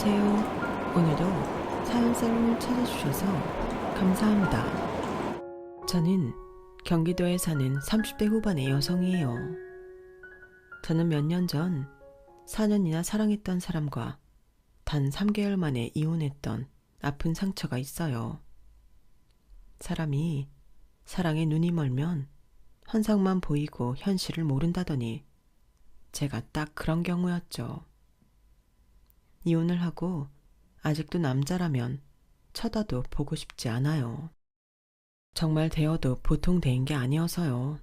안녕하세요. 오늘도 사연살롱을 찾아주셔서 감사합니다. 저는 경기도에 사는 30대 후반의 여성이에요. 저는 몇 년 전 4년이나 사랑했던 사람과 단 3개월 만에 이혼했던 아픈 상처가 있어요. 사람이 사랑에 눈이 멀면 환상만 보이고 현실을 모른다더니 제가 딱 그런 경우였죠. 이혼을 하고 아직도 남자라면 쳐다도 보고 싶지 않아요. 정말 대어도 보통 대인 게 아니어서요.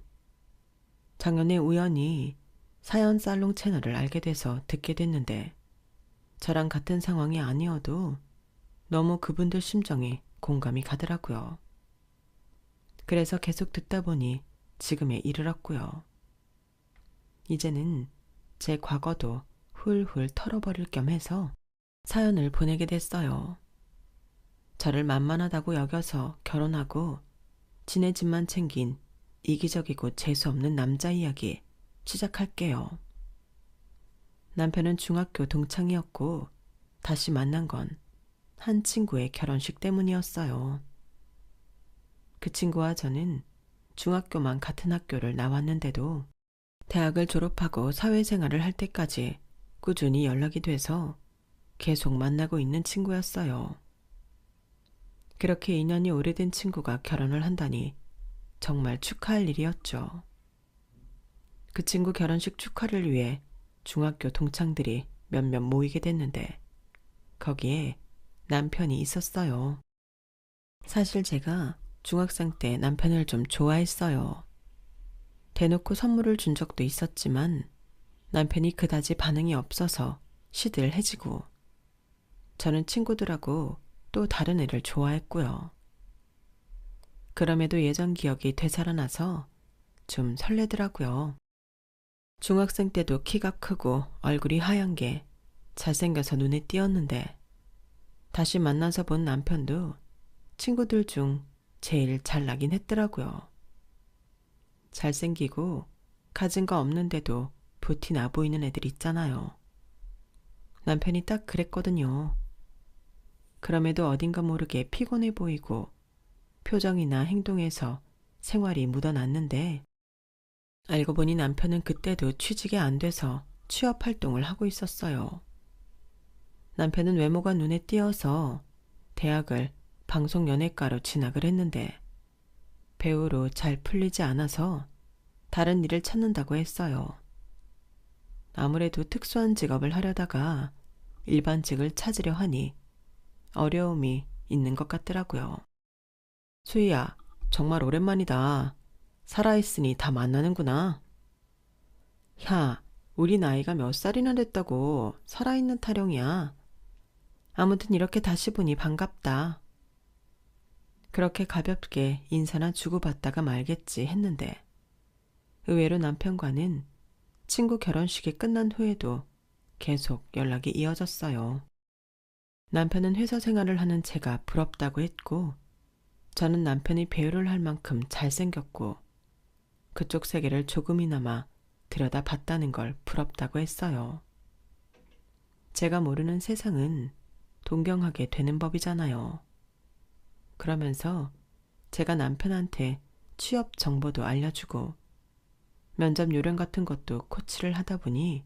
작년에 우연히 사연살롱 채널을 알게 돼서 듣게 됐는데 저랑 같은 상황이 아니어도 너무 그분들 심정이 공감이 가더라고요. 그래서 계속 듣다 보니 지금에 이르렀고요. 이제는 제 과거도 훌훌 털어버릴 겸 해서 사연을 보내게 됐어요. 저를 만만하다고 여겨서 결혼하고 지네 집만 챙긴 이기적이고 재수없는 남자 이야기 시작할게요. 남편은 중학교 동창이었고 다시 만난 건 한 친구의 결혼식 때문이었어요. 그 친구와 저는 중학교만 같은 학교를 나왔는데도 대학을 졸업하고 사회생활을 할 때까지 꾸준히 연락이 돼서 계속 만나고 있는 친구였어요. 그렇게 인연이 오래된 친구가 결혼을 한다니 정말 축하할 일이었죠. 그 친구 결혼식 축하를 위해 중학교 동창들이 몇몇 모이게 됐는데 거기에 남편이 있었어요. 사실 제가 중학생 때 남편을 좀 좋아했어요. 대놓고 선물을 준 적도 있었지만 남편이 그다지 반응이 없어서 시들해지고 저는 친구들하고 또 다른 애를 좋아했고요. 그럼에도 예전 기억이 되살아나서 좀 설레더라고요. 중학생 때도 키가 크고 얼굴이 하얀 게 잘생겨서 눈에 띄었는데 다시 만나서 본 남편도 친구들 중 제일 잘나긴 했더라고요. 잘생기고 가진 거 없는데도 부티 나 보이는 애들 있잖아요. 남편이 딱 그랬거든요. 그럼에도 어딘가 모르게 피곤해 보이고 표정이나 행동에서 생활이 묻어났는데 알고 보니 남편은 그때도 취직이 안 돼서 취업 활동을 하고 있었어요. 남편은 외모가 눈에 띄어서 대학을 방송연예과로 진학을 했는데 배우로 잘 풀리지 않아서 다른 일을 찾는다고 했어요. 아무래도 특수한 직업을 하려다가 일반직을 찾으려 하니 어려움이 있는 것 같더라고요. 수희야, 정말 오랜만이다. 살아있으니 다 만나는구나. 야, 우리 나이가 몇 살이나 됐다고 살아있는 타령이야. 아무튼 이렇게 다시 보니 반갑다. 그렇게 가볍게 인사나 주고받다가 말겠지 했는데 의외로 남편과는 친구 결혼식이 끝난 후에도 계속 연락이 이어졌어요. 남편은 회사 생활을 하는 제가 부럽다고 했고 저는 남편이 배우를 할 만큼 잘생겼고 그쪽 세계를 조금이나마 들여다봤다는 걸 부럽다고 했어요. 제가 모르는 세상은 동경하게 되는 법이잖아요. 그러면서 제가 남편한테 취업 정보도 알려주고 면접 요령 같은 것도 코치를 하다 보니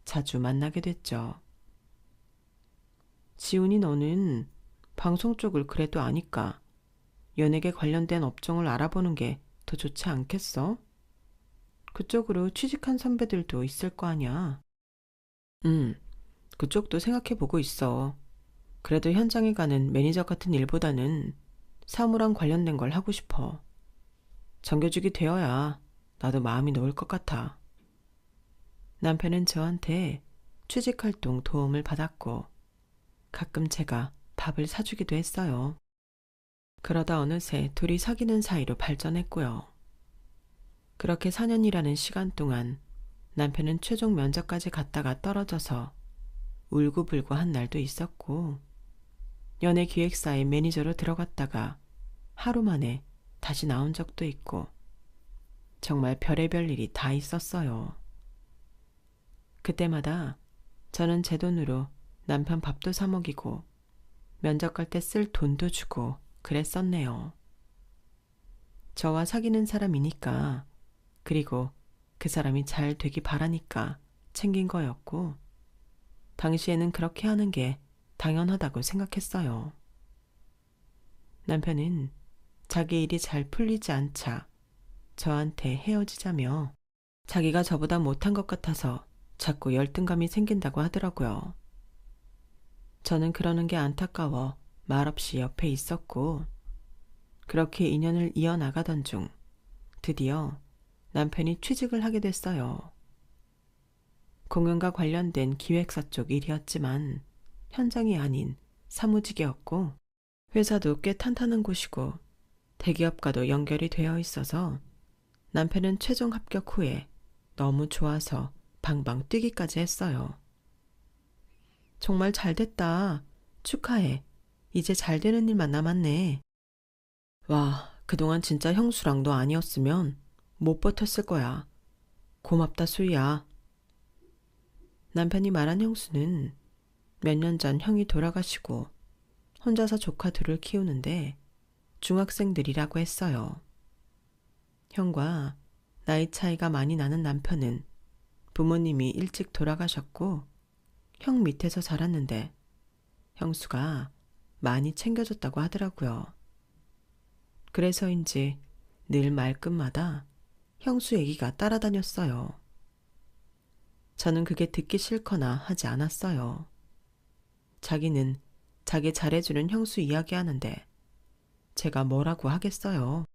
자주 만나게 됐죠. 지훈이 너는 방송 쪽을 그래도 아니까 연예계 관련된 업종을 알아보는 게 더 좋지 않겠어? 그쪽으로 취직한 선배들도 있을 거 아니야. 그쪽도 생각해보고 있어. 그래도 현장에 가는 매니저 같은 일보다는 사무랑 관련된 걸 하고 싶어. 정규직이 되어야 나도 마음이 놓을 것 같아. 남편은 저한테 취직활동 도움을 받았고 가끔 제가 밥을 사주기도 했어요. 그러다 어느새 둘이 사귀는 사이로 발전했고요. 그렇게 4년이라는 시간 동안 남편은 최종 면접까지 갔다가 떨어져서 울고불고 한 날도 있었고 연예기획사의 매니저로 들어갔다가 하루 만에 다시 나온 적도 있고 정말 별의별 일이 다 있었어요. 그때마다 저는 제 돈으로 남편 밥도 사 먹이고 면접 갈 때 쓸 돈도 주고 그랬었네요. 저와 사귀는 사람이니까, 그리고 그 사람이 잘 되기 바라니까 챙긴 거였고, 당시에는 그렇게 하는 게 당연하다고 생각했어요. 남편은 자기 일이 잘 풀리지 않자 저한테 헤어지자며 자기가 저보다 못한 것 같아서 자꾸 열등감이 생긴다고 하더라고요. 저는 그러는 게 안타까워 말없이 옆에 있었고, 그렇게 인연을 이어나가던 중 드디어 남편이 취직을 하게 됐어요. 공연과 관련된 기획사 쪽 일이었지만 현장이 아닌 사무직이었고, 회사도 꽤 탄탄한 곳이고 대기업과도 연결이 되어 있어서 남편은 최종 합격 후에 너무 좋아서 방방 뛰기까지 했어요. 정말 잘 됐다. 축하해. 이제 잘 되는 일만 남았네. 와, 그동안 진짜 형수랑 너 아니었으면 못 버텼을 거야. 고맙다, 수희야. 남편이 말한 형수는 몇 년 전 형이 돌아가시고 혼자서 조카 둘을 키우는데 중학생들이라고 했어요. 형과 나이 차이가 많이 나는 남편은 부모님이 일찍 돌아가셨고 형 밑에서 자랐는데 형수가 많이 챙겨줬다고 하더라고요. 그래서인지 늘 말끝마다 형수 얘기가 따라다녔어요. 저는 그게 듣기 싫거나 하지 않았어요. 자기는 자기 잘해주는 형수 이야기하는데 제가 뭐라고 하겠어요.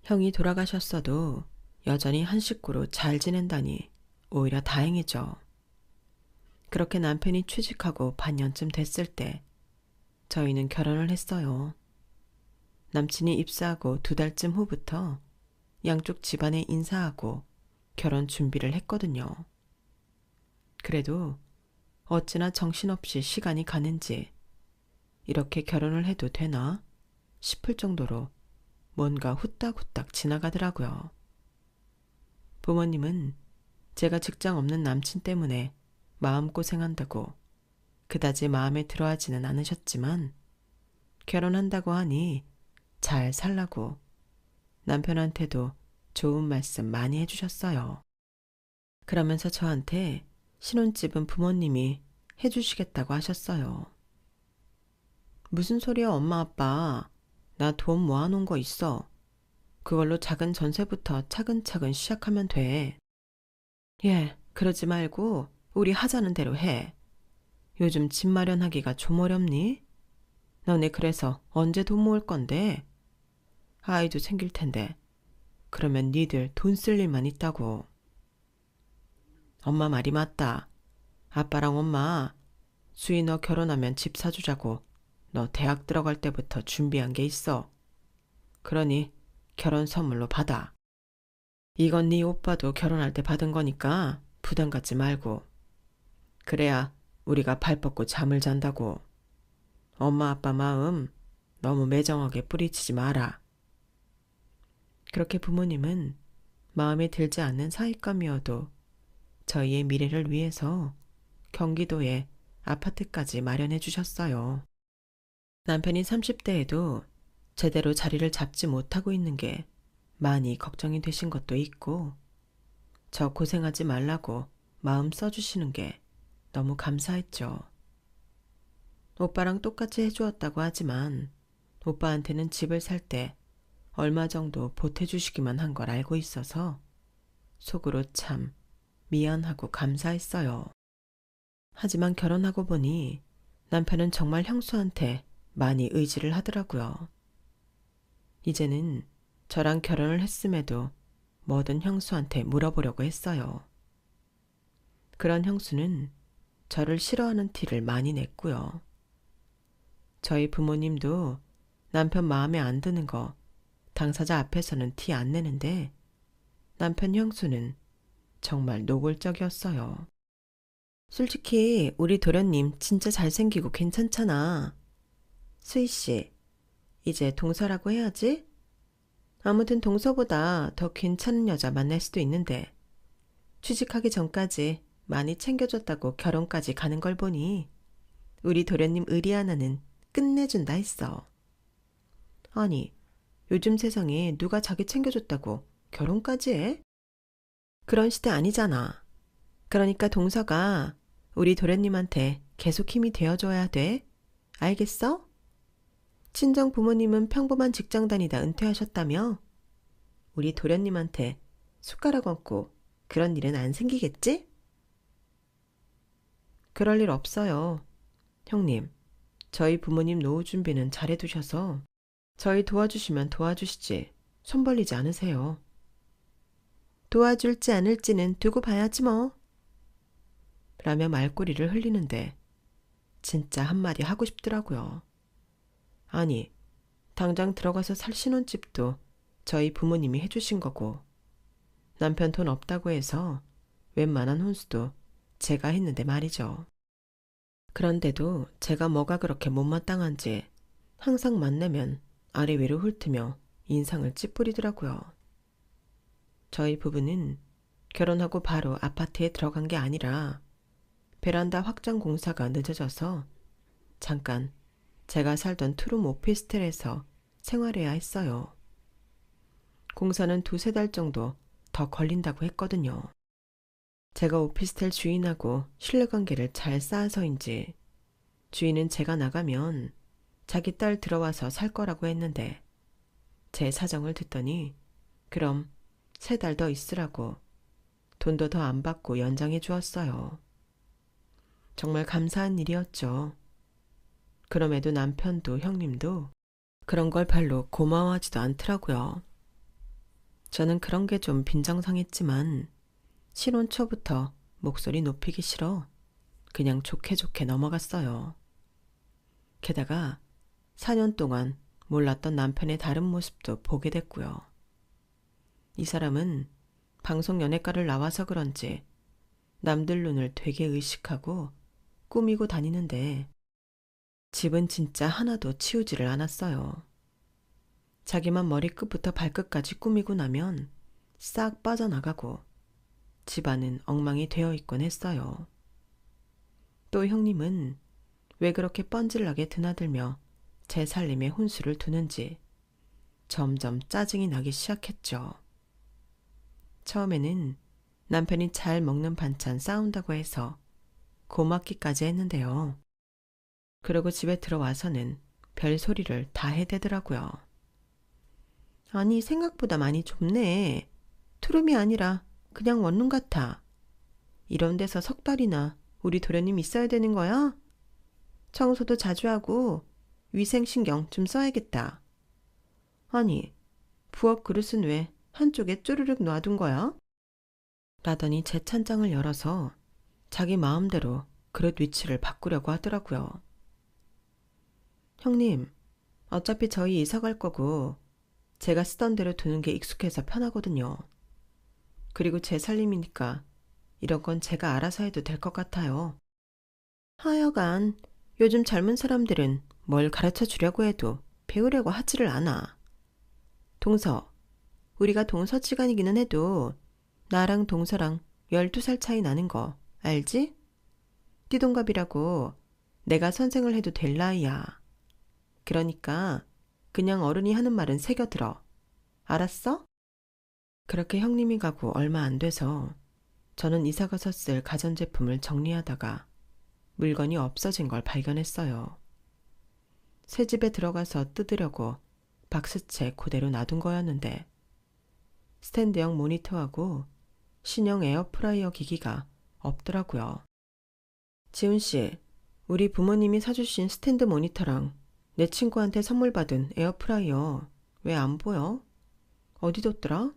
형이 돌아가셨어도 여전히 한 식구로 잘 지낸다니 오히려 다행이죠. 그렇게 남편이 취직하고 반년쯤 됐을 때 저희는 결혼을 했어요. 남친이 입사하고 2달쯤 후부터 양쪽 집안에 인사하고 결혼 준비를 했거든요. 그래도 어찌나 정신없이 시간이 가는지 이렇게 결혼을 해도 되나 싶을 정도로 뭔가 후딱후딱 지나가더라고요. 부모님은 제가 직장 없는 남친 때문에 마음고생한다고 그다지 마음에 들어하지는 않으셨지만 결혼한다고 하니 잘 살라고 남편한테도 좋은 말씀 많이 해주셨어요. 그러면서 저한테 신혼집은 부모님이 해주시겠다고 하셨어요. 무슨 소리야, 엄마 아빠. 나 돈 모아놓은 거 있어. 그걸로 작은 전세부터 차근차근 시작하면 돼. 예, 그러지 말고 우리 하자는 대로 해. 요즘 집 마련하기가 좀 어렵니? 너네 그래서 언제 돈 모을 건데? 아이도 생길 텐데. 그러면 니들 돈 쓸 일만 있다고. 엄마 말이 맞다. 아빠랑 엄마, 수희 너 결혼하면 집 사주자고 너 대학 들어갈 때부터 준비한 게 있어. 그러니 결혼 선물로 받아. 이건 네 오빠도 결혼할 때 받은 거니까 부담 갖지 말고. 그래야 우리가 발 뻗고 잠을 잔다고. 엄마 아빠 마음 너무 매정하게 뿌리치지 마라. 그렇게 부모님은 마음에 들지 않는 사윗감이어도 저희의 미래를 위해서 경기도에 아파트까지 마련해 주셨어요. 남편이 30대에도 제대로 자리를 잡지 못하고 있는 게 많이 걱정이 되신 것도 있고, 저 고생하지 말라고 마음 써주시는 게 너무 감사했죠. 오빠랑 똑같이 해주었다고 하지만 오빠한테는 집을 살 때 얼마 정도 보태주시기만 한 걸 알고 있어서 속으로 참 미안하고 감사했어요. 하지만 결혼하고 보니 남편은 정말 형수한테 많이 의지를 하더라고요. 이제는 저랑 결혼을 했음에도 뭐든 형수한테 물어보려고 했어요. 그런 형수는 저를 싫어하는 티를 많이 냈고요. 저희 부모님도 남편 마음에 안 드는 거 당사자 앞에서는 티 안 내는데 남편 형수는 정말 노골적이었어요. 솔직히 우리 도련님 진짜 잘생기고 괜찮잖아. 수희씨, 이제 동서라고 해야지? 아무튼 동서보다 더 괜찮은 여자 만날 수도 있는데 취직하기 전까지 많이 챙겨줬다고 결혼까지 가는 걸 보니 우리 도련님 의리 하나는 끝내준다 했어. 아니, 요즘 세상에 누가 자기 챙겨줬다고 결혼까지 해? 그런 시대 아니잖아. 그러니까 동서가 우리 도련님한테 계속 힘이 되어줘야 돼. 알겠어? 친정 부모님은 평범한 직장 다니다 은퇴하셨다며? 우리 도련님한테 숟가락 얹고 그런 일은 안 생기겠지? 그럴 일 없어요. 형님, 저희 부모님 노후 준비는 잘해두셔서 저희 도와주시면 도와주시지 손 벌리지 않으세요. 도와줄지 않을지는 두고 봐야지 뭐. 라며 말꼬리를 흘리는데 진짜 한마디 하고 싶더라고요. 아니, 당장 들어가서 살 신혼집도 저희 부모님이 해주신 거고 남편 돈 없다고 해서 웬만한 혼수도 제가 했는데 말이죠. 그런데도 제가 뭐가 그렇게 못마땅한지 항상 만나면 아래 위로 훑으며 인상을 찌푸리더라고요. 저희 부부는 결혼하고 바로 아파트에 들어간 게 아니라 베란다 확장 공사가 늦어져서 잠깐 제가 살던 투룸 오피스텔에서 생활해야 했어요. 공사는 2~3달 정도 더 걸린다고 했거든요. 제가 오피스텔 주인하고 신뢰관계를 잘 쌓아서인지 주인은 제가 나가면 자기 딸 들어와서 살 거라고 했는데 제 사정을 듣더니 그럼 3달 더 있으라고 돈도 더 안 받고 연장해 주었어요. 정말 감사한 일이었죠. 그럼에도 남편도 형님도 그런 걸 별로 고마워하지도 않더라고요. 저는 그런 게 좀 빈정상했지만 신혼 초부터 목소리 높이기 싫어 그냥 좋게 좋게 넘어갔어요. 게다가 4년 동안 몰랐던 남편의 다른 모습도 보게 됐고요. 이 사람은 방송 연예과를 나와서 그런지 남들 눈을 되게 의식하고 꾸미고 다니는데 집은 진짜 하나도 치우지를 않았어요. 자기만 머리끝부터 발끝까지 꾸미고 나면 싹 빠져나가고 집안은 엉망이 되어 있곤 했어요. 또 형님은 왜 그렇게 뻔질나게 드나들며 제 살림에 혼수를 두는지 점점 짜증이 나기 시작했죠. 처음에는 남편이 잘 먹는 반찬 싸운다고 해서 고맙기까지 했는데요. 그러고 집에 들어와서는 별소리를 다 해대더라고요. 아니, 생각보다 많이 좁네. 투룸이 아니라 그냥 원룸 같아. 이런 데서 3달이나 우리 도련님 있어야 되는 거야? 청소도 자주 하고 위생신경 좀 써야겠다. 아니, 부엌 그릇은 왜 한쪽에 쪼르륵 놔둔 거야? 라더니 제 찬장을 열어서 자기 마음대로 그릇 위치를 바꾸려고 하더라고요. 형님, 어차피 저희 이사 갈 거고 제가 쓰던 대로 두는 게 익숙해서 편하거든요. 그리고 제 살림이니까 이런 건 제가 알아서 해도 될 것 같아요. 하여간 요즘 젊은 사람들은 뭘 가르쳐 주려고 해도 배우려고 하지를 않아. 동서, 우리가 동서지간이기는 해도 나랑 동서랑 12살 차이 나는 거 알지? 띠동갑이라고 내가 선생을 해도 될 나이야. 그러니까 그냥 어른이 하는 말은 새겨들어. 알았어? 그렇게 형님이 가고 얼마 안 돼서 저는 이사가서 쓸 가전제품을 정리하다가 물건이 없어진 걸 발견했어요. 새 집에 들어가서 뜯으려고 박스채 그대로 놔둔 거였는데 스탠드형 모니터하고 신형 에어프라이어 기기가 없더라고요. 지훈씨, 우리 부모님이 사주신 스탠드 모니터랑 내 친구한테 선물 받은 에어프라이어 왜 안 보여? 어디 뒀더라?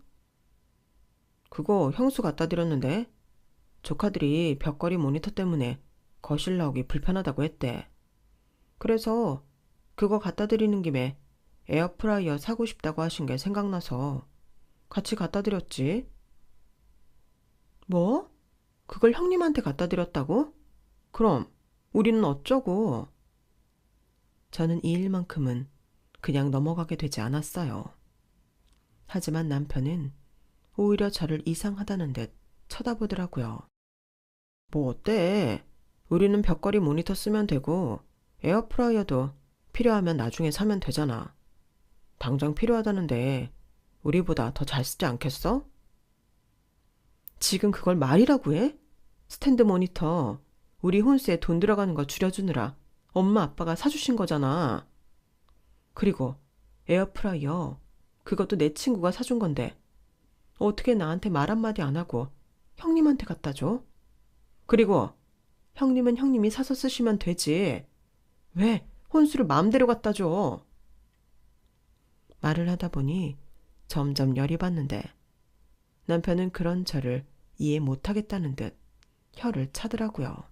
그거 형수 갖다 드렸는데 조카들이 벽걸이 모니터 때문에 거실 나오기 불편하다고 했대. 그래서 그거 갖다 드리는 김에 에어프라이어 사고 싶다고 하신 게 생각나서 같이 갖다 드렸지. 뭐? 그걸 형님한테 갖다 드렸다고? 그럼 우리는 어쩌고? 저는 이 일만큼은 그냥 넘어가게 되지 않았어요. 하지만 남편은 오히려 저를 이상하다는 듯 쳐다보더라고요. 뭐 어때? 우리는 벽걸이 모니터 쓰면 되고 에어프라이어도 필요하면 나중에 사면 되잖아. 당장 필요하다는데 우리보다 더 잘 쓰지 않겠어? 지금 그걸 말이라고 해? 스탠드 모니터 우리 혼수에 돈 들어가는 거 줄여주느라 엄마 아빠가 사주신 거잖아. 그리고 에어프라이어 그것도 내 친구가 사준 건데 어떻게 나한테 말 한마디 안 하고 형님한테 갖다 줘? 그리고 형님은 형님이 사서 쓰시면 되지. 왜 혼수를 마음대로 갖다 줘? 말을 하다 보니 점점 열이 받는데 남편은 그런 저를 이해 못하겠다는 듯 혀를 차더라고요.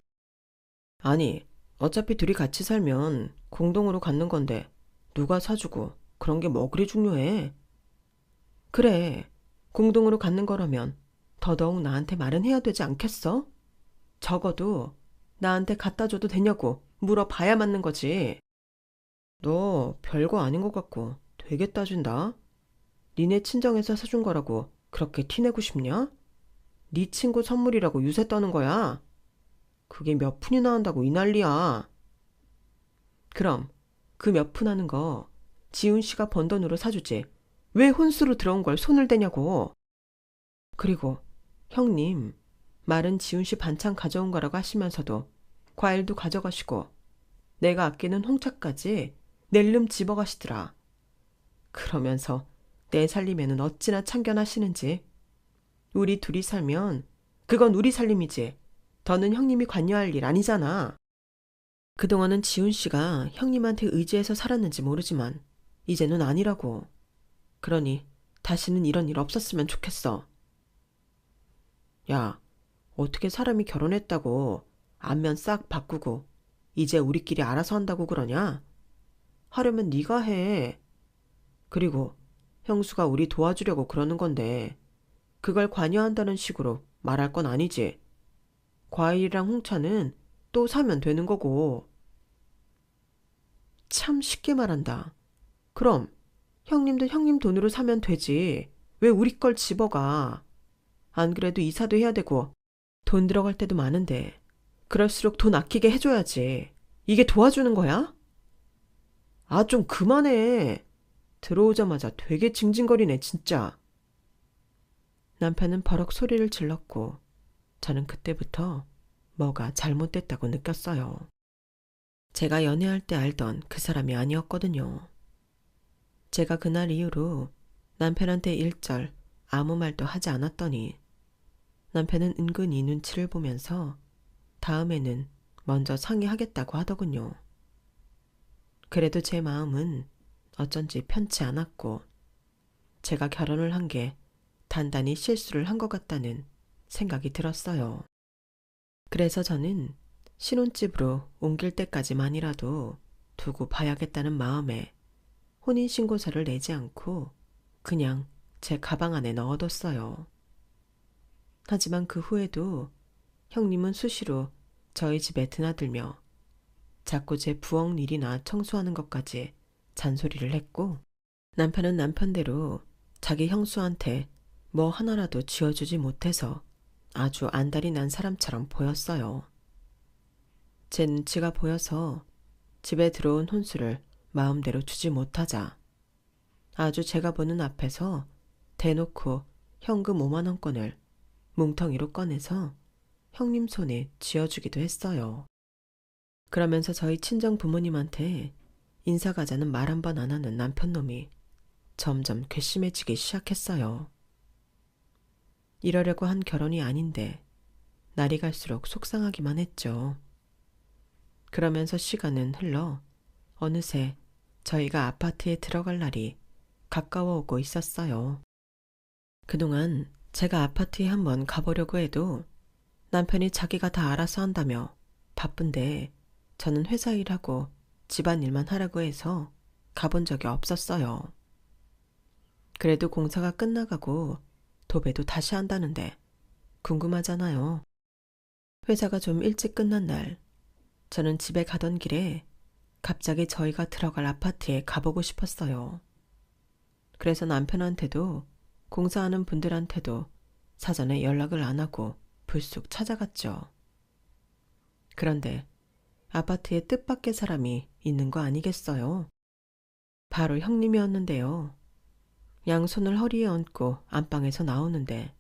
아니, 어차피 둘이 같이 살면 공동으로 갖는 건데 누가 사주고 그런 게 뭐 그리 중요해? 그래, 공동으로 갖는 거라면 더더욱 나한테 말은 해야 되지 않겠어? 적어도 나한테 갖다 줘도 되냐고 물어봐야 맞는 거지. 너 별거 아닌 것 같고 되게 따진다. 니네 친정에서 사준 거라고 그렇게 티내고 싶냐? 네 친구 선물이라고 유세 떠는 거야. 그게 몇 푼이나 한다고 이 난리야. 그럼 그 몇 푼 하는 거 지훈 씨가 번 돈으로 사주지. 왜 혼수로 들어온 걸 손을 대냐고. 그리고 형님, 말은 지훈 씨 반찬 가져온 거라고 하시면서도 과일도 가져가시고 내가 아끼는 홍차까지 낼름 집어가시더라. 그러면서 내 살림에는 어찌나 참견하시는지. 우리 둘이 살면 그건 우리 살림이지. 더는 형님이 관여할 일 아니잖아. 그동안은 지훈 씨가 형님한테 의지해서 살았는지 모르지만 이제는 아니라고. 그러니 다시는 이런 일 없었으면 좋겠어. 야, 어떻게 사람이 결혼했다고 안면 싹 바꾸고 이제 우리끼리 알아서 한다고 그러냐? 하려면 네가 해. 그리고 형수가 우리 도와주려고 그러는 건데 그걸 관여한다는 식으로 말할 건 아니지. 과일이랑 홍차는 또 사면 되는 거고. 참 쉽게 말한다. 그럼 형님도 형님 돈으로 사면 되지. 왜 우리 걸 집어가. 안 그래도 이사도 해야 되고 돈 들어갈 때도 많은데 그럴수록 돈 아끼게 해줘야지. 이게 도와주는 거야? 아, 좀 그만해. 들어오자마자 되게 징징거리네 진짜. 남편은 버럭 소리를 질렀고 저는 그때부터 뭐가 잘못됐다고 느꼈어요. 제가 연애할 때 알던 그 사람이 아니었거든요. 제가 그날 이후로 남편한테 일절 아무 말도 하지 않았더니 남편은 은근히 눈치를 보면서 다음에는 먼저 상의하겠다고 하더군요. 그래도 제 마음은 어쩐지 편치 않았고 제가 결혼을 한 게 단단히 실수를 한 것 같다는 생각이 들었어요. 그래서 저는 신혼집으로 옮길 때까지만이라도 두고 봐야겠다는 마음에 혼인신고서를 내지 않고 그냥 제 가방 안에 넣어뒀어요. 하지만 그 후에도 형님은 수시로 저희 집에 드나들며 자꾸 제 부엌 일이나 청소하는 것까지 잔소리를 했고 남편은 남편대로 자기 형수한테 뭐 하나라도 쥐어주지 못해서 아주 안달이 난 사람처럼 보였어요. 제 눈치가 보여서 집에 들어온 혼수를 마음대로 주지 못하자 아주 제가 보는 앞에서 대놓고 현금 5만 원권을 뭉텅이로 꺼내서 형님 손에 쥐어주기도 했어요. 그러면서 저희 친정 부모님한테 인사 가자는 말 한 번 안 하는 남편놈이 점점 괘씸해지기 시작했어요. 이러려고 한 결혼이 아닌데 날이 갈수록 속상하기만 했죠. 그러면서 시간은 흘러 어느새 저희가 아파트에 들어갈 날이 가까워 오고 있었어요. 그동안 제가 아파트에 한번 가보려고 해도 남편이 자기가 다 알아서 한다며 바쁜데 저는 회사 일하고 집안일만 하라고 해서 가본 적이 없었어요. 그래도 공사가 끝나가고 도배도 다시 한다는데 궁금하잖아요. 회사가 좀 일찍 끝난 날 저는 집에 가던 길에 갑자기 저희가 들어갈 아파트에 가보고 싶었어요. 그래서 남편한테도 공사하는 분들한테도 사전에 연락을 안 하고 불쑥 찾아갔죠. 그런데 아파트에 뜻밖의 사람이 있는 거 아니겠어요? 바로 형님이었는데요. 양손을 허리에 얹고 안방에서 나오는데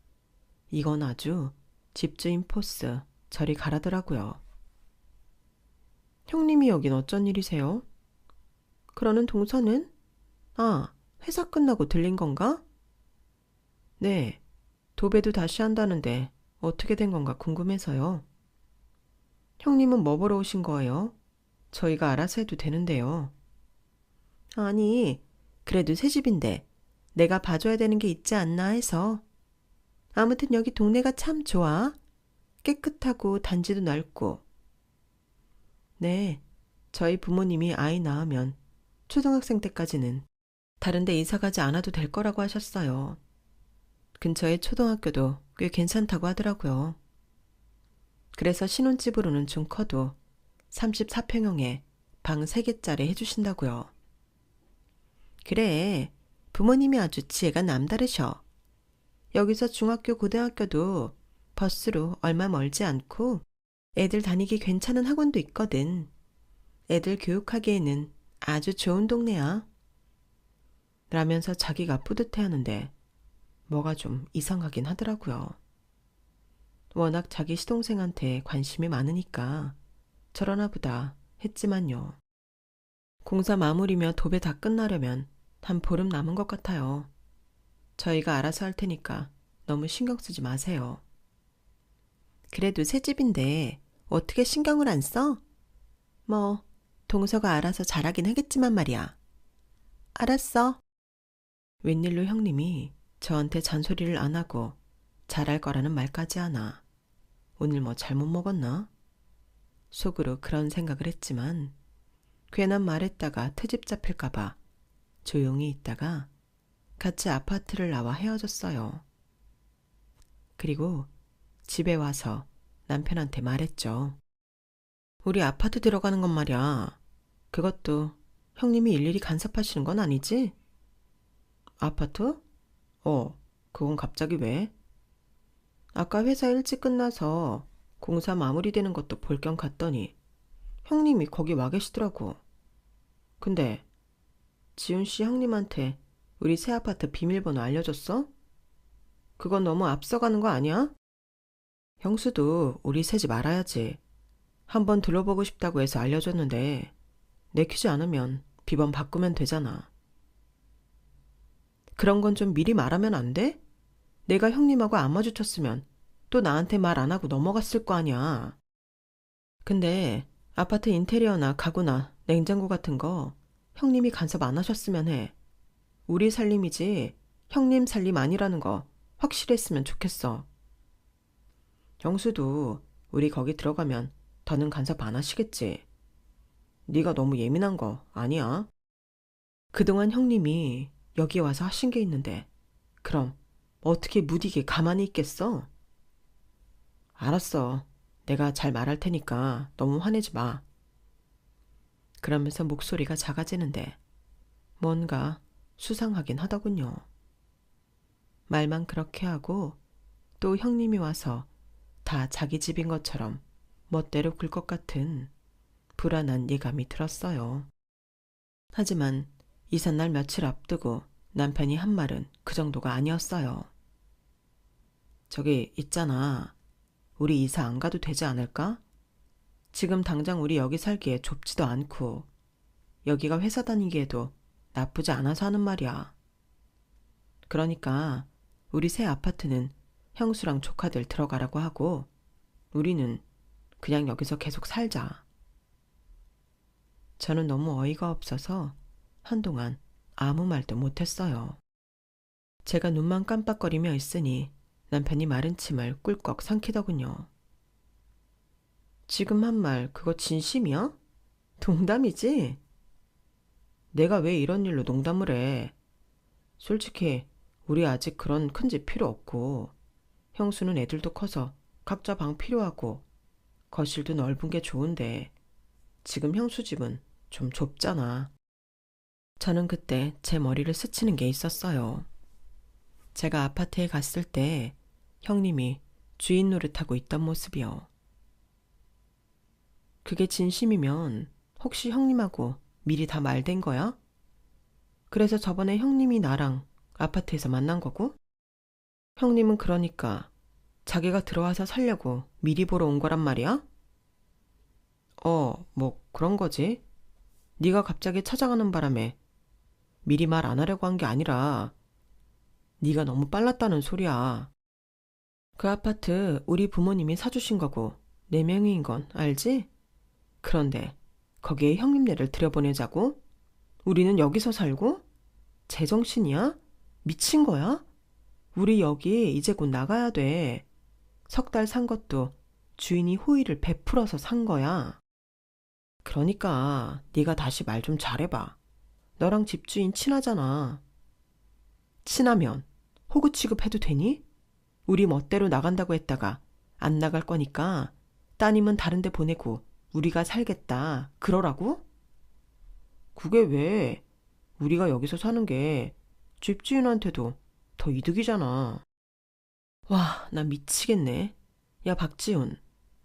이건 아주 집주인 포스 저리 가라더라고요. 형님이 여긴 어쩐 일이세요? 그러는 동서는 아, 회사 끝나고 들린 건가? 네, 도배도 다시 한다는데 어떻게 된 건가 궁금해서요. 형님은 뭐 보러 오신 거예요? 저희가 알아서 해도 되는데요. 아니, 그래도 새 집인데 내가 봐줘야 되는 게 있지 않나 해서. 아무튼 여기 동네가 참 좋아. 깨끗하고 단지도 넓고. 네, 저희 부모님이 아이 낳으면 초등학생 때까지는 다른 데 이사 가지 않아도 될 거라고 하셨어요. 근처에 초등학교도 꽤 괜찮다고 하더라고요. 그래서 신혼집으로는 좀 커도 34평형에 방 3개짜리 해주신다고요. 그래, 부모님이 아주 지혜가 남다르셔. 여기서 중학교, 고등학교도 버스로 얼마 멀지 않고 애들 다니기 괜찮은 학원도 있거든. 애들 교육하기에는 아주 좋은 동네야. 라면서 자기가 뿌듯해하는데 뭐가 좀 이상하긴 하더라고요. 워낙 자기 시동생한테 관심이 많으니까 저러나 보다 했지만요. 공사 마무리며 도배 다 끝나려면 한 보름 남은 것 같아요. 저희가 알아서 할 테니까 너무 신경 쓰지 마세요. 그래도 새 집인데 어떻게 신경을 안 써? 뭐 동서가 알아서 잘하긴 하겠지만 말이야. 알았어. 웬일로 형님이 저한테 잔소리를 안 하고 잘할 거라는 말까지 하나. 오늘 뭐 잘못 먹었나? 속으로 그런 생각을 했지만 괜한 말했다가 트집 잡힐까봐 조용히 있다가 같이 아파트를 나와 헤어졌어요. 그리고 집에 와서 남편한테 말했죠. 우리 아파트 들어가는 건 말이야. 그것도 형님이 일일이 간섭하시는 건 아니지? 아파트? 그건 갑자기 왜? 아까 회사 일찍 끝나서 공사 마무리되는 것도 볼 겸 갔더니 형님이 거기 와 계시더라고. 근데 지훈 씨 형님한테 우리 새 아파트 비밀번호 알려줬어? 그건 너무 앞서가는 거 아니야? 형수도 우리 새 집 알아야지. 한번 둘러보고 싶다고 해서 알려줬는데 내키지 않으면 비번 바꾸면 되잖아. 그런 건 좀 미리 말하면 안 돼? 내가 형님하고 안 마주쳤으면 또 나한테 말 안 하고 넘어갔을 거 아니야. 근데 아파트 인테리어나 가구나 냉장고 같은 거 형님이 간섭 안 하셨으면 해. 우리 살림이지 형님 살림 아니라는 거 확실했으면 좋겠어. 형수도 우리 거기 들어가면 더는 간섭 안 하시겠지. 네가 너무 예민한 거 아니야? 그동안 형님이 여기 와서 하신 게 있는데 그럼 어떻게 무디게 가만히 있겠어? 알았어. 내가 잘 말할 테니까 너무 화내지 마. 그러면서 목소리가 작아지는데 뭔가 수상하긴 하더군요. 말만 그렇게 하고 또 형님이 와서 다 자기 집인 것처럼 멋대로 굴 것 같은 불안한 예감이 들었어요. 하지만 이삿날 며칠 앞두고 남편이 한 말은 그 정도가 아니었어요. 저기 있잖아. 우리 이사 안 가도 되지 않을까? 지금 당장 우리 여기 살기에 좁지도 않고 여기가 회사 다니기에도 나쁘지 않아서 하는 말이야. 그러니까 우리 새 아파트는 형수랑 조카들 들어가라고 하고 우리는 그냥 여기서 계속 살자. 저는 너무 어이가 없어서 한동안 아무 말도 못했어요. 제가 눈만 깜빡거리며 있으니 남편이 마른 침을 꿀꺽 삼키더군요. 지금 한 말 그거 진심이야? 농담이지? 내가 왜 이런 일로 농담을 해? 솔직히 우리 아직 그런 큰 집 필요 없고 형수는 애들도 커서 각자 방 필요하고 거실도 넓은 게 좋은데 지금 형수 집은 좀 좁잖아. 저는 그때 제 머리를 스치는 게 있었어요. 제가 아파트에 갔을 때 형님이 주인 노릇하고 있던 모습이요. 그게 진심이면 혹시 형님하고 미리 다 말된 거야? 그래서 저번에 형님이 나랑 아파트에서 만난 거고? 형님은 그러니까 자기가 들어와서 살려고 미리 보러 온 거란 말이야? 뭐 그런 거지. 네가 갑자기 찾아가는 바람에 미리 말 안 하려고 한 게 아니라 네가 너무 빨랐다는 소리야. 그 아파트 우리 부모님이 사주신 거고 4명인 건 알지? 그런데 거기에 형님네를 들여보내자고? 우리는 여기서 살고? 제정신이야? 미친 거야? 우리 여기 이제 곧 나가야 돼. 석 달 산 것도 주인이 호의를 베풀어서 산 거야. 그러니까 네가 다시 말 좀 잘해봐. 너랑 집주인 친하잖아. 친하면 호구 취급해도 되니? 우리 멋대로 나간다고 했다가 안 나갈 거니까 따님은 다른 데 보내고 우리가 살겠다. 그러라고? 그게 왜? 우리가 여기서 사는 게 집주인한테도 더 이득이잖아. 와, 나 미치겠네. 야, 박지훈.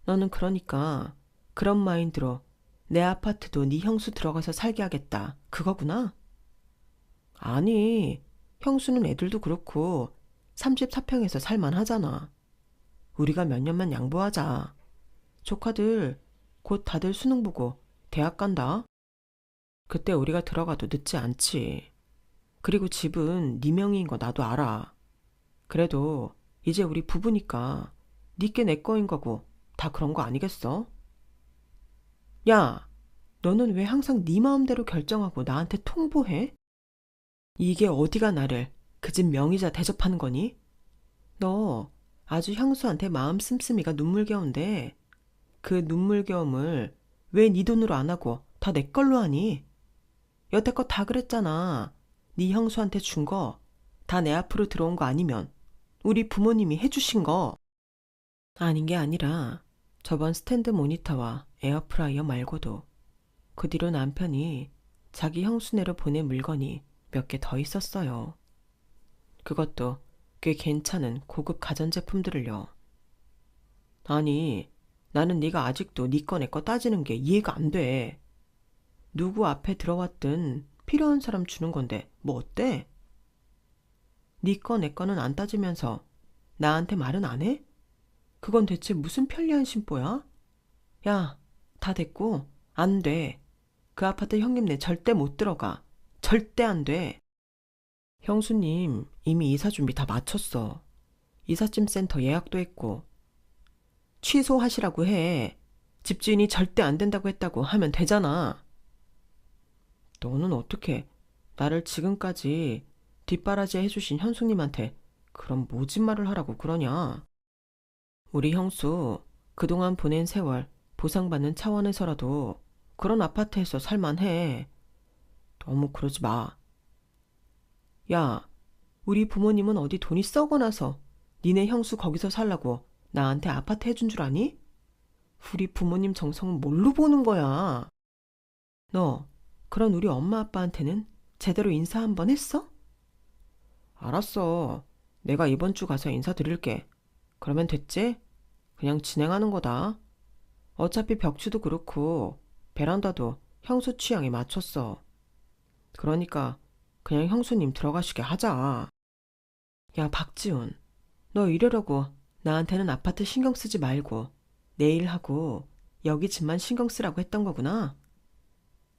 너는 그러니까 그런 마인드로 내 아파트도 네 형수 들어가서 살게 하겠다. 그거구나? 아니, 형수는 애들도 그렇고 34평에서 살만하잖아. 우리가 몇 년만 양보하자. 조카들 곧 다들 수능 보고 대학 간다. 그때 우리가 들어가도 늦지 않지. 그리고 집은 네 명의인 거 나도 알아. 그래도 이제 우리 부부니까 니께 내 거인 거고 다 그런 거 아니겠어? 야, 너는 왜 항상 네 마음대로 결정하고 나한테 통보해? 이게 어디가 나를 그 집 명의자 대접하는 거니? 너 아주 형수한테 마음 씀씀이가 눈물겨운데 그 눈물겨움을 왜 네 돈으로 안 하고 다 내 걸로 하니? 여태껏 다 그랬잖아. 네 형수한테 준 거 다 내 앞으로 들어온 거 아니면 우리 부모님이 해주신 거. 아닌 게 아니라 저번 스탠드 모니터와 에어프라이어 말고도 그 뒤로 남편이 자기 형수네로 보낸 물건이 몇 개 더 있었어요. 그것도 꽤 괜찮은 고급 가전제품들을요. 아니, 나는 네가 아직도 네 거 내 거 따지는 게 이해가 안 돼. 누구 앞에 들어왔든 필요한 사람 주는 건데 뭐 어때? 네 거 내 거는 안 따지면서 나한테 말은 안 해? 그건 대체 무슨 편리한 심보야? 야, 다 됐고 안 돼. 그 아파트 형님네 절대 못 들어가. 절대 안 돼. 형수님 이미 이사 준비 다 마쳤어. 이삿짐 센터 예약도 했고. 취소하시라고 해. 집주인이 절대 안 된다고 했다고 하면 되잖아. 너는 어떻게 나를 지금까지 뒷바라지 해주신 현숙님한테 그런 모진 말을 하라고 그러냐? 우리 형수 그동안 보낸 세월 보상받는 차원에서라도 그런 아파트에서 살만해. 너무 그러지 마. 야, 우리 부모님은 어디 돈이 썩어나서 니네 형수 거기서 살라고 나한테 아파트 해준 줄 아니? 우리 부모님 정성은 뭘로 보는 거야? 너 그런 우리 엄마 아빠한테는 제대로 인사 한번 했어? 알았어. 내가 이번 주 가서 인사드릴게. 그러면 됐지? 그냥 진행하는 거다. 어차피 벽지도 그렇고 베란다도 형수 취향에 맞췄어. 그러니까 그냥 형수님 들어가시게 하자. 야, 박지훈. 너 이러려고 나한테는 아파트 신경 쓰지 말고 내일 하고 여기 집만 신경 쓰라고 했던 거구나.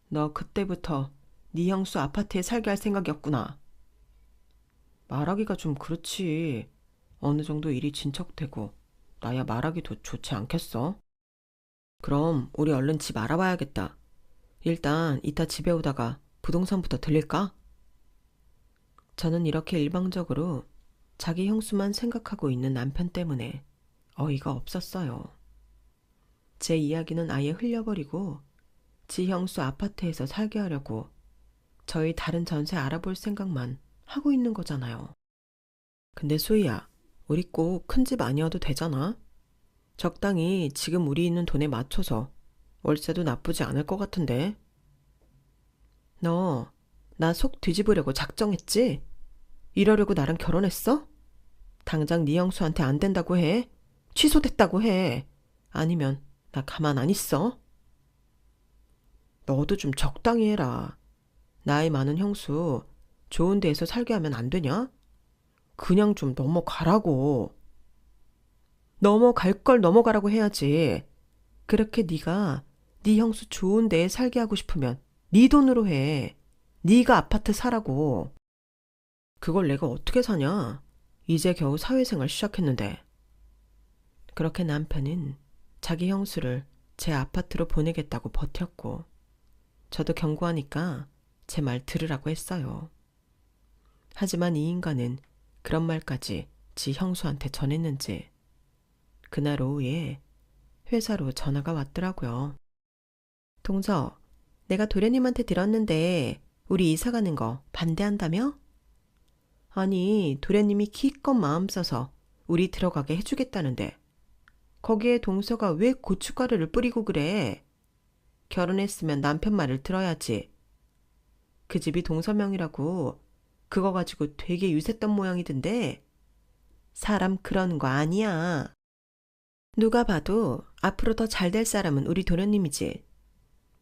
너 그때부터 네 형수 아파트에 살게 할 생각이었구나. 말하기가 좀 그렇지. 어느 정도 일이 진척되고 나야 말하기도 좋지 않겠어? 그럼 우리 얼른 집 알아봐야겠다. 일단 이따 집에 오다가 부동산부터 들릴까? 저는 이렇게 일방적으로 자기 형수만 생각하고 있는 남편 때문에 어이가 없었어요. 제 이야기는 아예 흘려버리고 지 형수 아파트에서 살게 하려고 저희 다른 전세 알아볼 생각만 하고 있는 거잖아요. 근데 수희야, 우리 꼭 큰 집 아니어도 되잖아? 적당히 지금 우리 있는 돈에 맞춰서 월세도 나쁘지 않을 것 같은데. 너 나 속 뒤집으려고 작정했지? 이러려고 나랑 결혼했어? 당장 네 형수한테 안 된다고 해. 취소됐다고 해. 아니면 나 가만 안 있어. 너도 좀 적당히 해라. 나이 많은 형수 좋은 데에서 살게 하면 안 되냐? 그냥 좀 넘어가라고. 넘어갈 걸 넘어가라고 해야지. 그렇게 네가 네 형수 좋은 데에 살게 하고 싶으면 네 돈으로 해. 네가 아파트 사라고. 그걸 내가 어떻게 사냐? 이제 겨우 사회생활 시작했는데. 그렇게 남편은 자기 형수를 제 아파트로 보내겠다고 버텼고, 저도 경고하니까 제 말 들으라고 했어요. 하지만 이 인간은 그런 말까지 지 형수한테 전했는지 그날 오후에 회사로 전화가 왔더라고요. 동서, 내가 도련님한테 들었는데 우리 이사 가는 거 반대한다며? 아니, 도련님이 기껏 마음 써서 우리 들어가게 해주겠다는데 거기에 동서가 왜 고춧가루를 뿌리고 그래? 결혼했으면 남편 말을 들어야지. 그 집이 동서명이라고 그거 가지고 되게 유세했던 모양이던데 사람 그런 거 아니야. 누가 봐도 앞으로 더 잘 될 사람은 우리 도련님이지.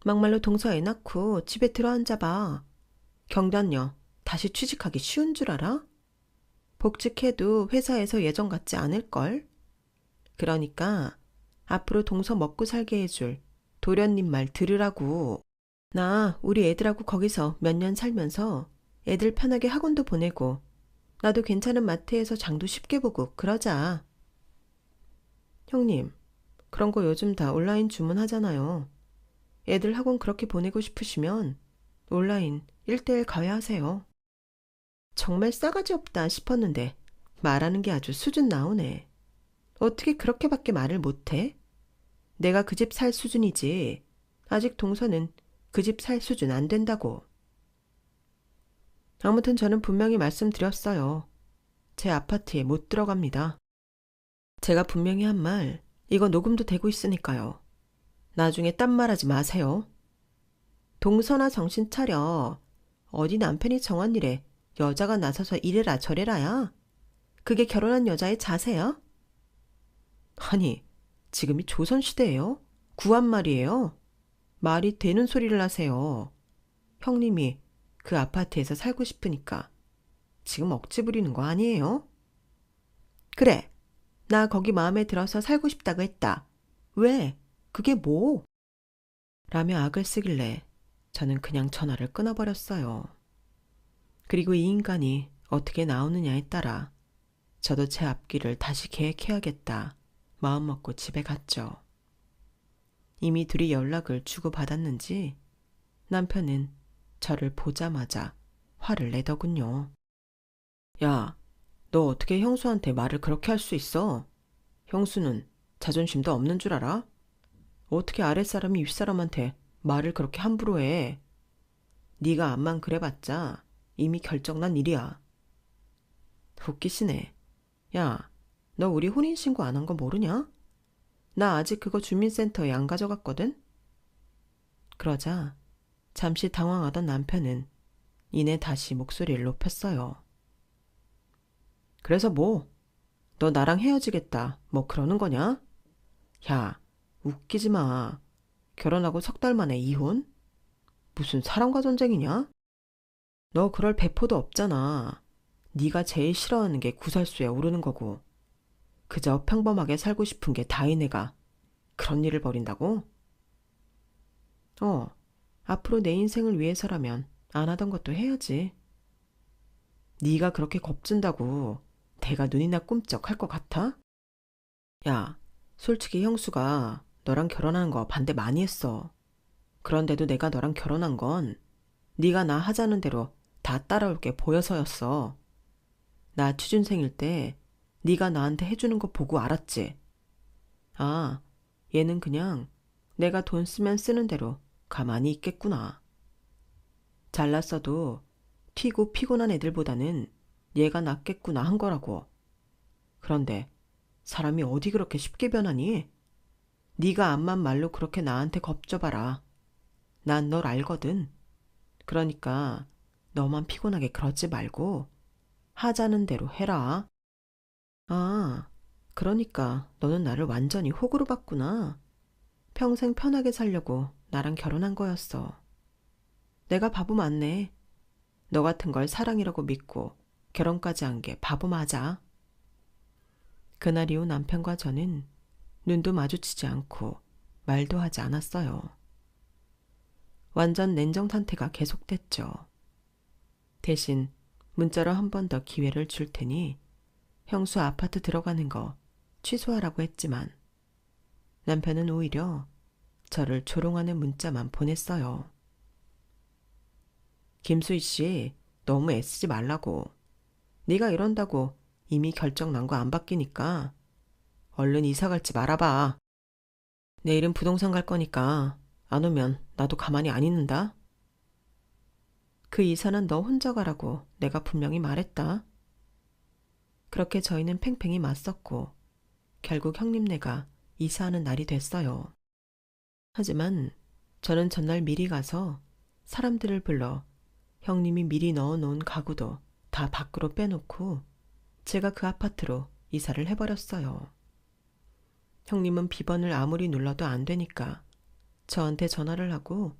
막말로 동서 애 낳고 집에 들어앉아봐. 경단녀 다시 취직하기 쉬운 줄 알아? 복직해도 회사에서 예전 같지 않을걸? 그러니까 앞으로 동서 먹고 살게 해줄 도련님 말 들으라고. 나 우리 애들하고 거기서 몇 년 살면서 애들 편하게 학원도 보내고 나도 괜찮은 마트에서 장도 쉽게 보고 그러자. 형님, 그런 거 요즘 다 온라인 주문하잖아요. 애들 학원 그렇게 보내고 싶으시면 온라인 1:1 가외하세요. 정말 싸가지 없다 싶었는데 말하는 게 아주 수준 나오네. 어떻게 그렇게밖에 말을 못해? 내가 그 집 살 수준이지. 아직 동서는 그 집 살 수준 안 된다고. 아무튼 저는 분명히 말씀드렸어요. 제 아파트에 못 들어갑니다. 제가 분명히 한 말, 이거 녹음도 되고 있으니까요. 나중에 딴 말하지 마세요. 동서나 정신 차려. 어디 남편이 정한 일에 여자가 나서서 이래라 저래라야. 그게 결혼한 여자의 자세야? 아니, 지금이 조선시대예요? 구한말이에요? 말이 되는 소리를 하세요. 형님이 그 아파트에서 살고 싶으니까 지금 억지 부리는 거 아니에요? 그래, 나 거기 마음에 들어서 살고 싶다고 했다. 왜? 그게 뭐? 라며 악을 쓰길래 저는 그냥 전화를 끊어버렸어요. 그리고 이 인간이 어떻게 나오느냐에 따라 저도 제 앞길을 다시 계획해야겠다 마음먹고 집에 갔죠. 이미 둘이 연락을 주고받았는지 남편은 저를 보자마자 화를 내더군요. 야, 너 어떻게 형수한테 말을 그렇게 할 수 있어? 형수는 자존심도 없는 줄 알아? 어떻게 아랫사람이 윗사람한테 말을 그렇게 함부로 해? 네가 암만 그래봤자 이미 결정난 일이야. 웃기시네. 야, 너 우리 혼인신고 안 한 거 모르냐? 나 아직 그거 주민센터에 안 가져갔거든? 그러자 잠시 당황하던 남편은 이내 다시 목소리를 높였어요. 그래서 뭐? 너 나랑 헤어지겠다. 뭐 그러는 거냐? 야, 웃기지 마. 결혼하고 3달 만에 이혼? 무슨 사랑과 전쟁이냐? 너 그럴 배포도 없잖아. 네가 제일 싫어하는 게 구설수에 오르는 거고. 그저 평범하게 살고 싶은 게 다인 애가 그런 일을 벌인다고? 앞으로 내 인생을 위해서라면 안 하던 것도 해야지. 네가 그렇게 겁준다고 내가 눈이나 꿈쩍할 것 같아? 야, 솔직히 형수가 너랑 결혼하는 거 반대 많이 했어. 그런데도 내가 너랑 결혼한 건 네가 나 하자는 대로 다 따라올 게 보여서였어. 나 취준생일 때 네가 나한테 해주는 거 보고 알았지. 아, 얘는 그냥 내가 돈 쓰면 쓰는 대로 가만히 있겠구나. 잘났어도 튀고 피곤한 애들보다는 얘가 낫겠구나 한 거라고. 그런데 사람이 어디 그렇게 쉽게 변하니? 네가 암만 말로 그렇게 나한테 겁줘봐라. 난 널 알거든. 그러니까 너만 피곤하게 그러지 말고 하자는 대로 해라. 아, 그러니까 너는 나를 완전히 호구로 봤구나. 평생 편하게 살려고 나랑 결혼한 거였어. 내가 바보 맞네. 너 같은 걸 사랑이라고 믿고 결혼까지 한 게 바보 맞아. 그날 이후 남편과 저는 눈도 마주치지 않고 말도 하지 않았어요. 완전 냉정 상태가 계속됐죠. 대신 문자로 한 번 더 기회를 줄 테니 형수 아파트 들어가는 거 취소하라고 했지만 남편은 오히려 저를 조롱하는 문자만 보냈어요. 김수희 씨, 너무 애쓰지 말라고. 네가 이런다고 이미 결정 난 거 안 바뀌니까 얼른 이사 갈지 말아봐. 내일은 부동산 갈 거니까 안 오면 나도 가만히 안 있는다. 그 이사는 너 혼자 가라고 내가 분명히 말했다. 그렇게 저희는 팽팽히 맞섰고 결국 형님네가 이사하는 날이 됐어요. 하지만 저는 전날 미리 가서 사람들을 불러 형님이 미리 넣어놓은 가구도 다 밖으로 빼놓고 제가 그 아파트로 이사를 해버렸어요. 형님은 비번을 아무리 눌러도 안 되니까 저한테 전화를 하고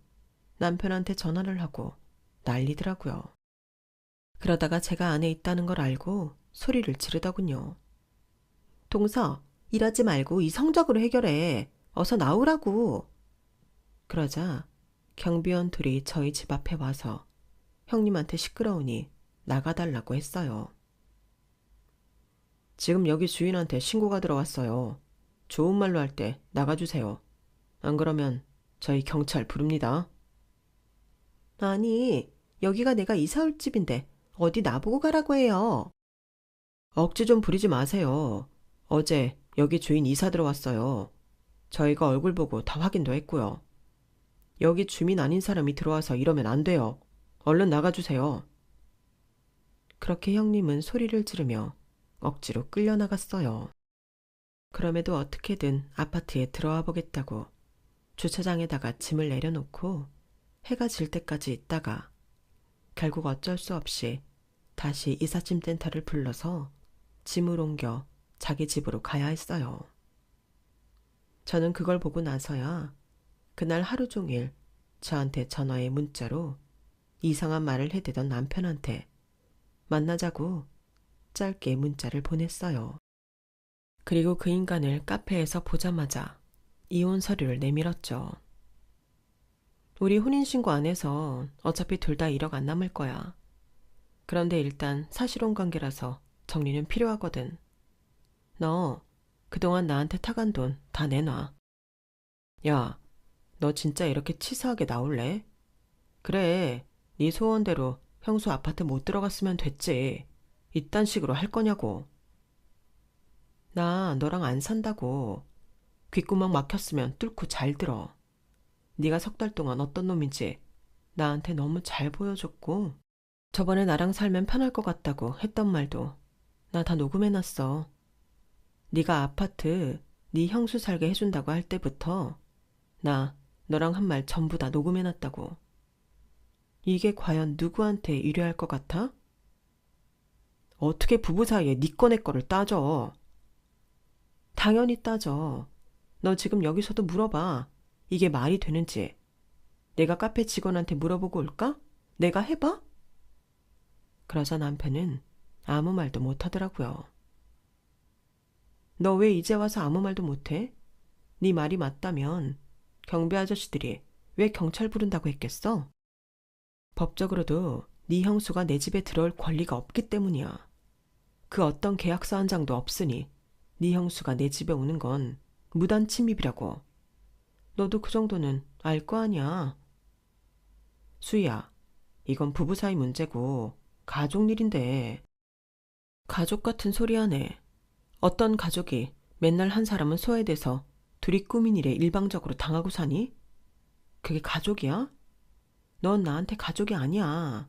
남편한테 전화를 하고 난리더라고요. 그러다가 제가 안에 있다는 걸 알고 소리를 지르더군요. 동서, 일하지 말고 이성적으로 해결해. 어서 나오라고. 그러자 경비원 둘이 저희 집 앞에 와서 형님한테 시끄러우니 나가달라고 했어요. 지금 여기 주인한테 신고가 들어왔어요. 좋은 말로 할 때 나가주세요. 안 그러면 저희 경찰 부릅니다. 아니, 여기가 내가 이사 올 집인데 어디 나보고 가라고 해요. 억지 좀 부리지 마세요. 어제 여기 주인 이사 들어왔어요. 저희가 얼굴 보고 다 확인도 했고요. 여기 주민 아닌 사람이 들어와서 이러면 안 돼요. 얼른 나가주세요. 그렇게 형님은 소리를 지르며 억지로 끌려나갔어요. 그럼에도 어떻게든 아파트에 들어와 보겠다고 주차장에다가 짐을 내려놓고 해가 질 때까지 있다가 결국 어쩔 수 없이 다시 이삿짐 센터를 불러서 짐을 옮겨 자기 집으로 가야 했어요. 저는 그걸 보고 나서야 그날 하루 종일 저한테 전화에 문자로 이상한 말을 해대던 남편한테 만나자고 짧게 문자를 보냈어요. 그리고 그 인간을 카페에서 보자마자 이혼 서류를 내밀었죠. 우리 혼인신고 안 해서 어차피 둘 다 1억 안 남을 거야. 그런데 일단 사실혼 관계라서 정리는 필요하거든. 너 그동안 나한테 타간 돈 다 내놔. 야, 너 진짜 이렇게 치사하게 나올래? 그래, 네 소원대로 형수 아파트 못 들어갔으면 됐지. 이딴 식으로 할 거냐고. 나 너랑 안 산다고. 귓구멍 막혔으면 뚫고 잘 들어. 네가 3달 동안 어떤 놈인지 나한테 너무 잘 보여줬고 저번에 나랑 살면 편할 것 같다고 했던 말도 나 다 녹음해놨어. 네가 아파트 네 형수 살게 해준다고 할 때부터 나 너랑 한 말 전부 다 녹음해놨다고. 이게 과연 누구한테 유리할 것 같아? 어떻게 부부 사이에 네 거 내 거를 따져? 당연히 따져. 너 지금 여기서도 물어봐. 이게 말이 되는지. 내가 카페 직원한테 물어보고 올까? 내가 해봐? 그러자 남편은 아무 말도 못하더라고요. 너 왜 이제 와서 아무 말도 못해? 네 말이 맞다면 경비 아저씨들이 왜 경찰 부른다고 했겠어? 법적으로도 네 형수가 내 집에 들어올 권리가 없기 때문이야. 그 어떤 계약서 한 장도 없으니 네 형수가 내 집에 오는 건 무단 침입이라고. 너도 그 정도는 알 거 아니야. 수희야, 이건 부부 사이 문제고 가족 일인데. 가족 같은 소리 하네. 어떤 가족이 맨날 한 사람은 소외돼서 둘이 꾸민 일에 일방적으로 당하고 사니? 그게 가족이야? 넌 나한테 가족이 아니야.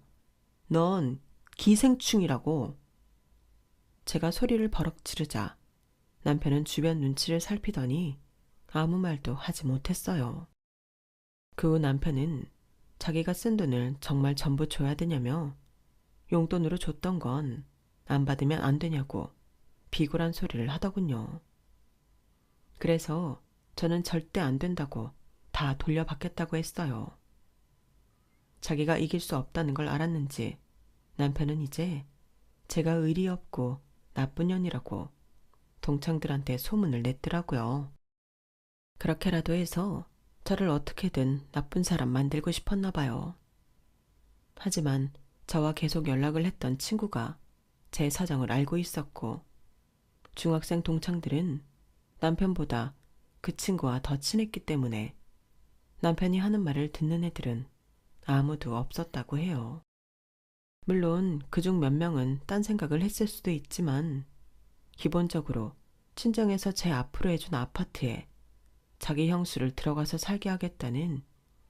넌 기생충이라고. 제가 소리를 버럭 지르자 남편은 주변 눈치를 살피더니 아무 말도 하지 못했어요. 그 후 남편은 자기가 쓴 돈을 정말 전부 줘야 되냐며 용돈으로 줬던 건 안 받으면 안 되냐고 비굴한 소리를 하더군요. 그래서 저는 절대 안 된다고 다 돌려받겠다고 했어요. 자기가 이길 수 없다는 걸 알았는지 남편은 이제 제가 의리 없고 나쁜 년이라고 동창들한테 소문을 냈더라고요. 그렇게라도 해서 저를 어떻게든 나쁜 사람 만들고 싶었나 봐요. 하지만 저와 계속 연락을 했던 친구가 제 사정을 알고 있었고, 중학생 동창들은 남편보다 그 친구와 더 친했기 때문에 남편이 하는 말을 듣는 애들은 아무도 없었다고 해요. 물론 그중 몇 명은 딴 생각을 했을 수도 있지만 기본적으로 친정에서 제 앞으로 해준 아파트에 자기 형수를 들어가서 살게 하겠다는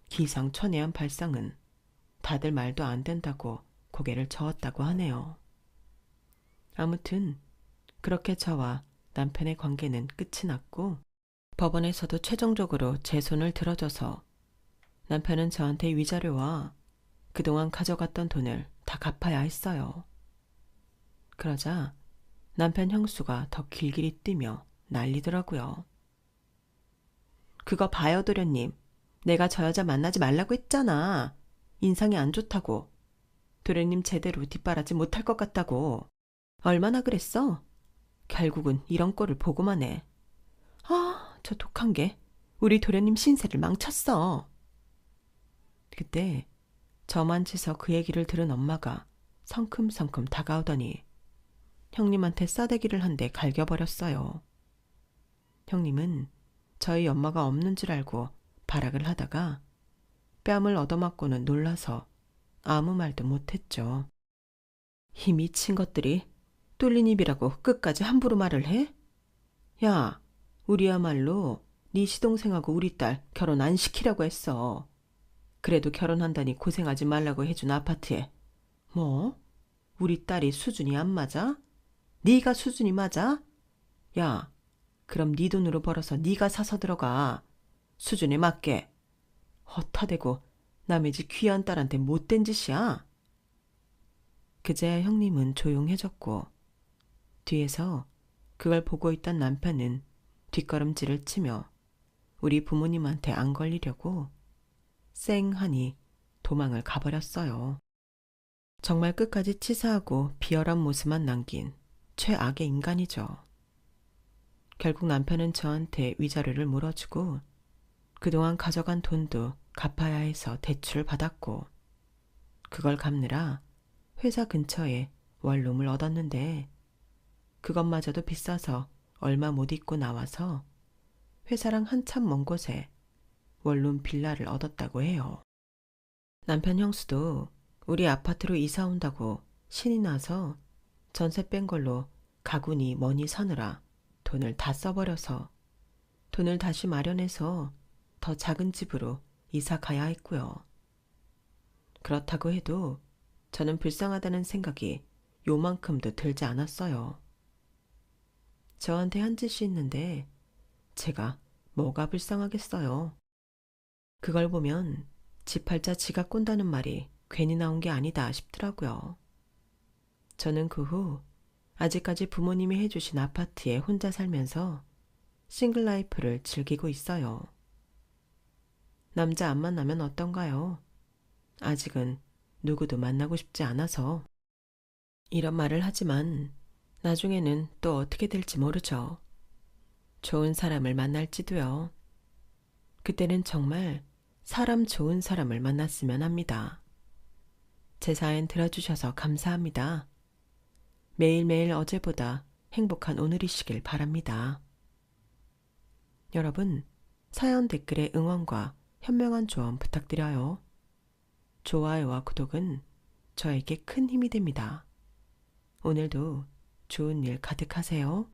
기상천외한 발상은 다들 말도 안 된다고 고개를 저었다고 하네요. 아무튼 그렇게 저와 남편의 관계는 끝이 났고, 법원에서도 최종적으로 제 손을 들어줘서 남편은 저한테 위자료와 그동안 가져갔던 돈을 다 갚아야 했어요. 그러자 남편 형수가 더 길길이 뛰며 난리더라고요. 그거 봐요, 도련님. 내가 저 여자 만나지 말라고 했잖아. 인상이 안 좋다고. 도련님 제대로 뒷바라지 못할 것 같다고. 얼마나 그랬어? 결국은 이런 꼴을 보고만 해. 아, 저 독한 게 우리 도련님 신세를 망쳤어. 그때 저만 치서 그 얘기를 들은 엄마가 성큼성큼 다가오더니 형님한테 싸대기를 한 대 갈겨버렸어요. 형님은 저희 엄마가 없는 줄 알고 발악을 하다가 뺨을 얻어맞고는 놀라서 아무 말도 못했죠. 이 미친 것들이 뚫린 입이라고 끝까지 함부로 말을 해? 야, 우리야말로 네 시동생하고 우리 딸 결혼 안 시키려고 했어. 그래도 결혼한다니 고생하지 말라고 해준 아파트에 뭐? 우리 딸이 수준이 안 맞아? 네가 수준이 맞아? 야, 그럼 네 돈으로 벌어서 네가 사서 들어가. 수준에 맞게. 허타대고 남의 집 귀한 딸한테 못된 짓이야. 그제야 형님은 조용해졌고, 뒤에서 그걸 보고 있던 남편은 뒷걸음질을 치며 우리 부모님한테 안 걸리려고 쌩하니 도망을 가버렸어요. 정말 끝까지 치사하고 비열한 모습만 남긴 최악의 인간이죠. 결국 남편은 저한테 위자료를 물어주고 그동안 가져간 돈도 갚아야 해서 대출을 받았고, 그걸 갚느라 회사 근처에 원룸을 얻었는데 그것마저도 비싸서 얼마 못 입고 나와서 회사랑 한참 먼 곳에 원룸 빌라를 얻었다고 해요. 남편 형수도 우리 아파트로 이사 온다고 신이 나서 전세 뺀 걸로 가구니 뭐니 사느라 돈을 다 써버려서 돈을 다시 마련해서 더 작은 집으로 이사 가야 했고요. 그렇다고 해도 저는 불쌍하다는 생각이 요만큼도 들지 않았어요. 저한테 한 짓이 있는데 제가 뭐가 불쌍하겠어요. 그걸 보면 지 팔자 지가 꼰다는 말이 괜히 나온 게 아니다 싶더라고요. 저는 그 후 아직까지 부모님이 해주신 아파트에 혼자 살면서 싱글 라이프를 즐기고 있어요. 남자 안 만나면 어떤가요? 아직은 누구도 만나고 싶지 않아서. 이런 말을 하지만 나중에는 또 어떻게 될지 모르죠. 좋은 사람을 만날지도요. 그때는 정말 사람 좋은 사람을 만났으면 합니다. 제 사연 들어주셔서 감사합니다. 매일매일 어제보다 행복한 오늘이시길 바랍니다. 여러분, 사연 댓글에 응원과 현명한 조언 부탁드려요. 좋아요와 구독은 저에게 큰 힘이 됩니다. 오늘도 좋은 일 가득하세요.